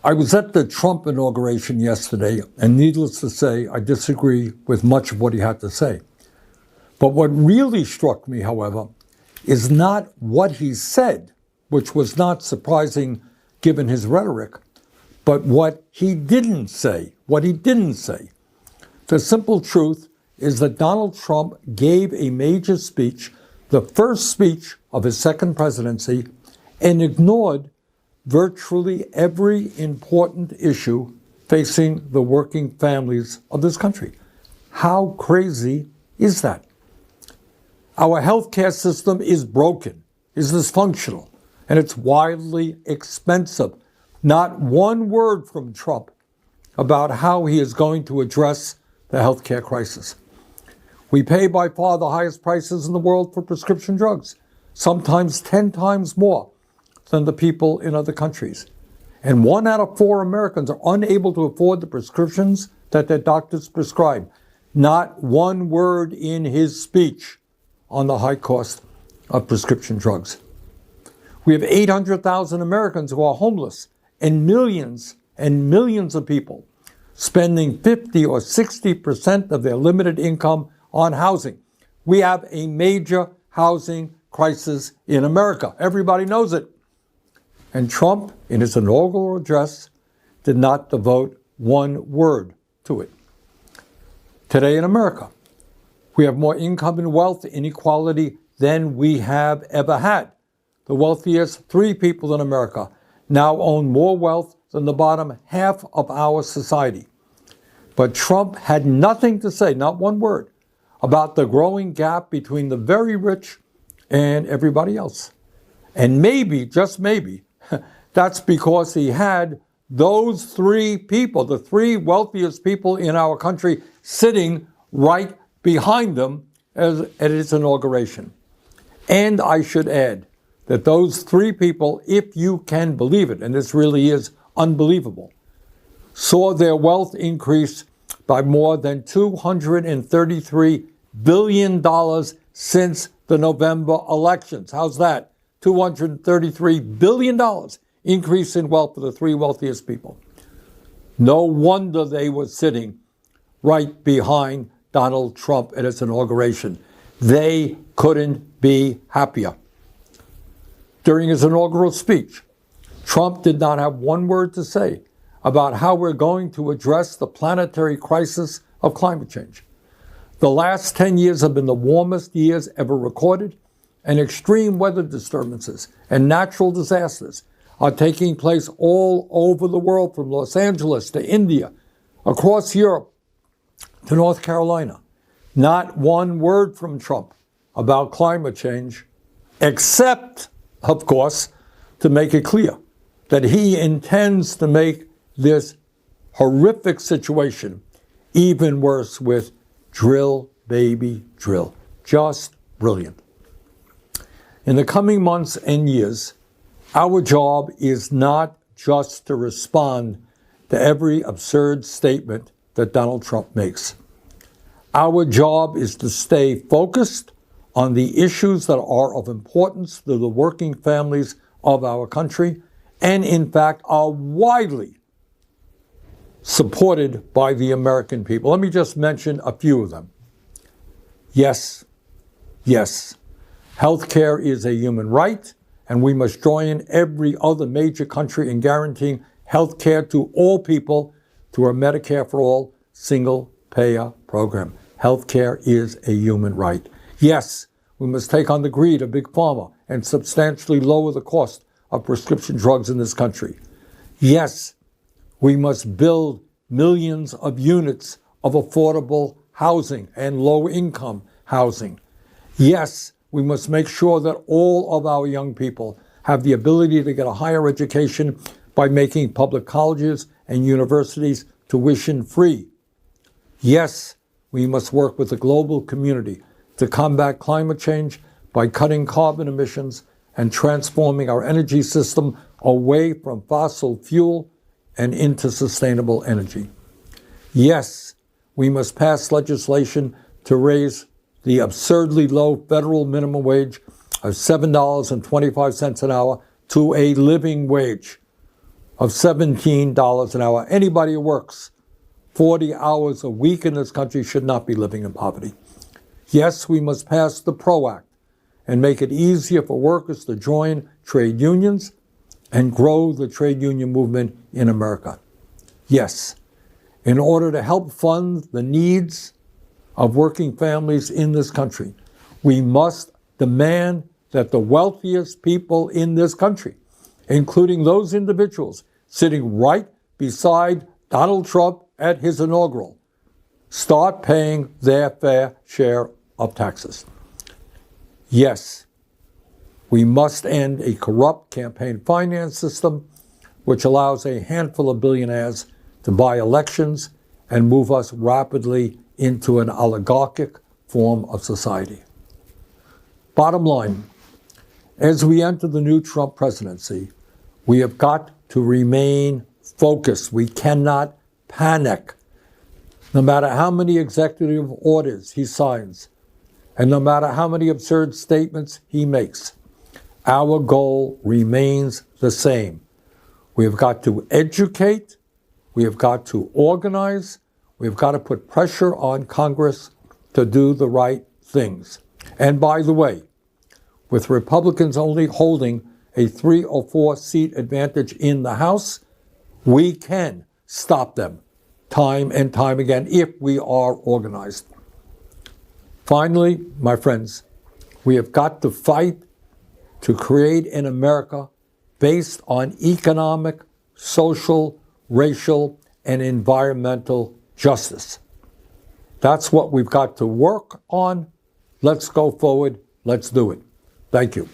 I was at the Trump inauguration yesterday, and needless to say, I disagree with much of what he had to say. But what really struck me, however, is not what he said, which was not surprising given his rhetoric, but what he didn't say, The simple truth is that Donald Trump gave a major speech, the first speech of his second presidency, and ignored virtually every important issue facing the working families of this country. How crazy is that? Our healthcare system is broken, is dysfunctional, and it's wildly expensive. Not one word from Trump about how he is going to address the healthcare crisis. We pay by far the highest prices in the world for prescription drugs, sometimes 10 times more than the people in other countries. And 1 out of 4 Americans are unable to afford the prescriptions that their doctors prescribe. Not one word in his speech on the high cost of prescription drugs. We have 800,000 Americans who are homeless, and millions of people spending 50 or 60% of their limited income on housing. We have a major housing crisis in America. Everybody knows it. And Trump, in his inaugural address, did not devote one word to it. Today in America, we have more income and wealth inequality than we have ever had. The wealthiest 3 people in America now own more wealth than the bottom half of our society. But Trump had nothing to say, not one word, about the growing gap between the very rich and everybody else. And maybe, just maybe, that's because he had those 3 people, the 3 wealthiest people in our country, sitting right behind them at his inauguration. And I should add that those 3 people, if you can believe it, and this really is unbelievable, saw their wealth increase by more than $233 billion since the November elections. How's that? $233 billion increase in wealth for the 3 wealthiest people. No wonder they were sitting right behind Donald Trump at his inauguration. They couldn't be happier. During his inaugural speech, Trump did not have one word to say about how we're going to address the planetary crisis of climate change. The last 10 years have been the warmest years ever recorded, and extreme weather disturbances and natural disasters are taking place all over the world, from Los Angeles to India, across Europe to North Carolina. Not one word from Trump about climate change, except, of course, to make it clear that he intends to make this horrific situation even worse with drill, baby, drill. Just brilliant. In the coming months and years, our job is not just to respond to every absurd statement that Donald Trump makes. Our job is to stay focused on the issues that are of importance to the working families of our country, and in fact are widely supported by the American people. Let me just mention a few of them. Yes, healthcare is a human right, and we must join every other major country in guaranteeing healthcare to all people through our Medicare for All single-payer program. Healthcare is a human right. Yes, we must take on the greed of Big Pharma and substantially lower the cost of prescription drugs in this country. Yes, we must build millions of units of affordable housing and low-income housing. Yes, we must make sure that all of our young people have the ability to get a higher education by making public colleges and universities tuition-free. Yes, we must work with the global community to combat climate change by cutting carbon emissions and transforming our energy system away from fossil fuel and into sustainable energy. Yes, we must pass legislation to raise the absurdly low federal minimum wage of $7.25 an hour to a living wage of $17 an hour. Anybody who works 40 hours a week in this country should not be living in poverty. Yes, we must pass the PRO Act and make it easier for workers to join trade unions and grow the trade union movement in America. Yes, in order to help fund the needs of working families in this country, we must demand that the wealthiest people in this country, including those individuals sitting right beside Donald Trump at his inaugural, start paying their fair share of taxes. Yes, we must end a corrupt campaign finance system which allows a handful of billionaires to buy elections and move us rapidly into an oligarchic form of society. Bottom line, as we enter the new Trump presidency, we have got to remain focused. We cannot panic. No matter how many executive orders he signs, and no matter how many absurd statements he makes, our goal remains the same. We have got to educate, we have got to organize, we have got to put pressure on Congress to do the right things. And by the way, with Republicans only holding a 3 or 4 seat advantage in the House, we can stop them time and time again if we are organized. Finally, my friends, we have got to fight to create an America based on economic, social, racial, and environmental justice. That's what we've got to work on. Let's go forward. Let's do it. Thank you.